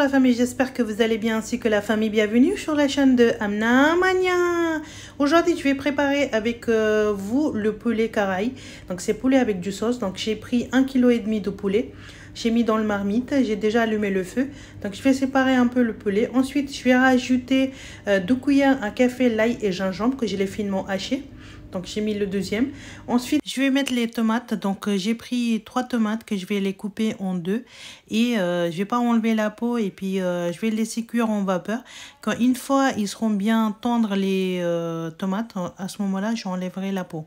la famille, j'espère que vous allez bien ainsi que la famille. Bienvenue sur la chaîne de Amna Mania. Aujourd'hui, je vais préparer avec vous le poulet karaï. Donc c'est poulet avec du sauce. Donc j'ai pris 1,5 kg de poulet. J'ai mis dans le marmite, j'ai déjà allumé le feu. Donc je vais séparer un peu le poulet. Ensuite, je vais rajouter 2 cuillères à café l'ail et gingembre que j'ai finement haché. Donc j'ai mis le deuxième. Ensuite, je vais mettre les tomates. Donc j'ai pris 3 tomates que je vais les couper en deux. Et je vais pas enlever la peau. Et puis je vais les laisser cuire en vapeur. Quand une fois ils seront bien tendres les tomates, à ce moment-là, j'enlèverai la peau.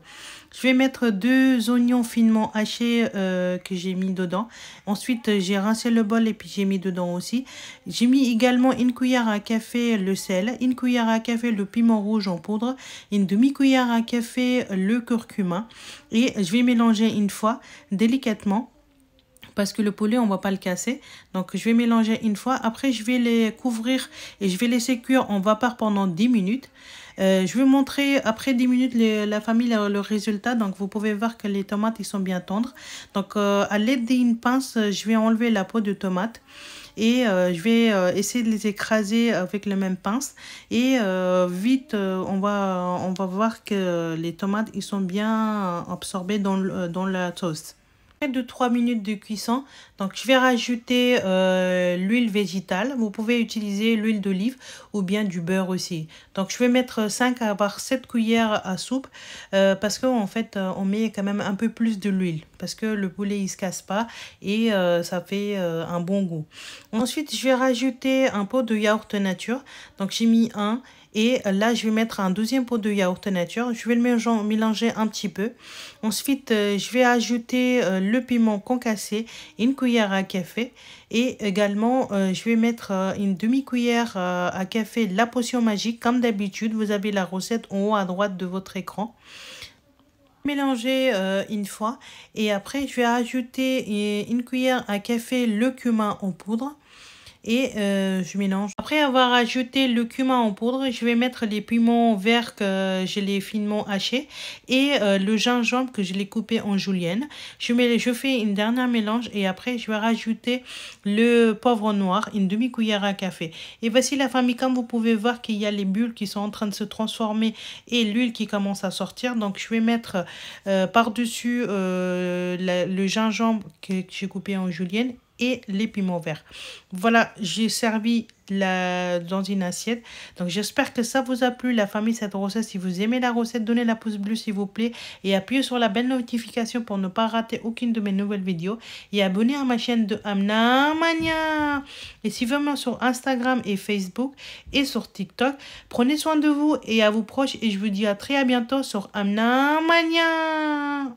Je vais mettre 2 oignons finement hachés que j'ai mis dedans. Ensuite, j'ai rincé le bol et puis j'ai mis dedans aussi. J'ai mis également 1 cuillère à café le sel, 1 cuillère à café le piment rouge en poudre, une demi-cuillère à café le curcuma et je vais mélanger une fois délicatement. Parce que le poulet, on va pas le casser. Donc, je vais mélanger une fois. Après, je vais les couvrir et je vais laisser cuire en vapeur pendant 10 minutes. Je vais montrer après 10 minutes la famille le résultat. Donc, vous pouvez voir que les tomates, ils sont bien tendres. Donc, à l'aide d'une pince, je vais enlever la peau de tomate. Et je vais essayer de les écraser avec la même pince. Et vite, on va voir que les tomates, ils sont bien absorbés dans la sauce. De 3 minutes de cuisson, donc je vais rajouter l'huile végétale. Vous pouvez utiliser l'huile d'olive ou bien du beurre aussi. Donc je vais mettre 5 à 7 cuillères à soupe parce qu'en fait on met quand même un peu plus de l'huile parce que le poulet il se casse pas et ça fait un bon goût. Ensuite je vais rajouter un pot de yaourt nature. Donc j'ai mis un. Et là, je vais mettre un deuxième pot de yaourt nature. Je vais le mélanger un petit peu. Ensuite, je vais ajouter le piment concassé, 1 cuillère à café. Et également, je vais mettre une demi-cuillère à café la potion magique. Comme d'habitude, vous avez la recette en haut à droite de votre écran. Mélanger une fois. Et après, je vais ajouter 1 cuillère à café le cumin en poudre. Et je mélange. Après avoir ajouté le cumin en poudre, je vais mettre les piments verts que je l'ai finement hachés et le gingembre que je l'ai coupé en julienne. Je fais une dernière mélange et après je vais rajouter le poivre noir, une demi-cuillère à café. Et voici la famille, comme vous pouvez voir qu'il y a les bulles qui sont en train de se transformer et l'huile qui commence à sortir. Donc je vais mettre par-dessus le gingembre que j'ai coupé en julienne et les piments verts. Voilà, j'ai servi dans une assiette. Donc j'espère que ça vous a plu la famille, cette recette. Si vous aimez la recette, donnez la pouce bleu s'il vous plaît et appuyez sur la belle notification pour ne pas rater aucune de mes nouvelles vidéos et abonnez à ma chaîne de Amna Mania. Et suivez-moi sur Instagram et Facebook et sur TikTok. Prenez soin de vous et à vos proches et je vous dis à très bientôt sur Amna Mania.